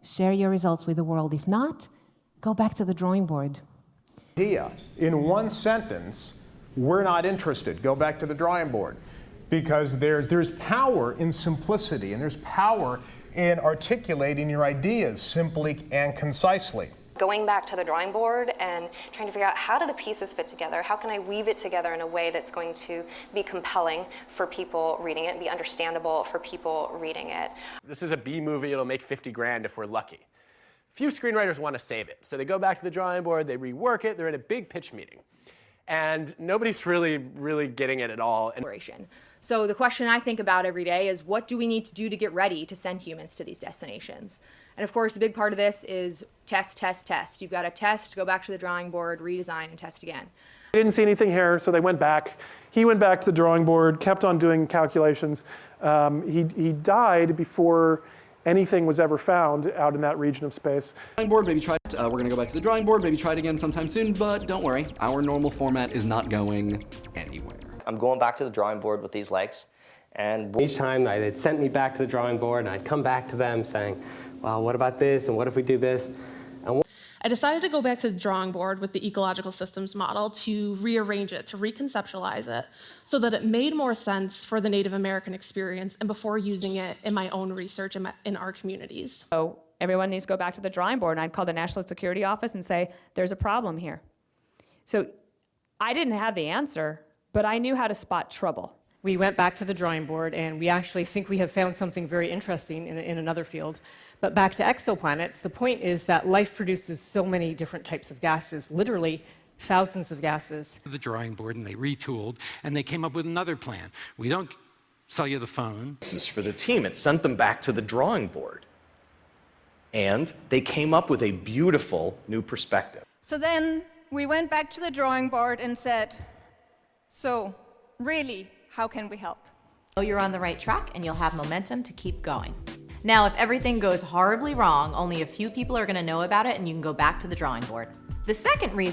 share your results with the world. If not, go back to the drawing board. In one sentence, we're not interested. Go back to the drawing board. Because there's power in simplicity, and there's power in articulating your ideas simply and concisely. Going back to the drawing board and trying to figure out, how do the pieces fit together? How can I weave it together in a way that's going to be compelling for people reading it and be understandable for people reading it? This is a B movie. It'll make 50 grand if we're lucky. Few screenwriters want to save it, so they go back to the drawing board, they rework it, they're in a big pitch meeting. And nobody's really getting it at all. So the question I think about every day is, what do we need to do to get ready to send humans to these destinations? And of course, a big part of this is test, test, test. You've got to test, go back to the drawing board, redesign, and test again. They didn't see anything here, so they went back. He went back to the drawing board, kept on doing calculations. He died before anything was ever found out in that region of space. Drawing board, maybe try it. We're going to go back to the drawing board, maybe try it again sometime soon, but don't worry, our normal format is not going anywhere. I'm going back to the drawing board with these legs, and each time they'd sent me back to the drawing board, and I'd come back to them saying, well, what about this, and what if we do this? I decided to go back to the drawing board with the ecological systems model to rearrange it, to reconceptualize it, so that it made more sense for the Native American experience and before using it in my own research in our communities. So everyone needs to go back to the drawing board, and I'd call the National Security Office and say, there's a problem here. So I didn't have the answer, but I knew how to spot trouble. We went back to the drawing board, and we actually think we have found something very interesting in another field. But back to exoplanets, the point is that life produces so many different types of gases, literally thousands of gases. The drawing board, and they retooled, and they came up with another plan. We don't sell you the phone. This is for the team. It sent them back to the drawing board. And they came up with a beautiful new perspective. So then we went back to the drawing board and said, so really, how can we help? You're on the right track and you'll have momentum to keep going. Now, if everything goes horribly wrong, only a few people are going to know about it and you can go back to the drawing board. The second reason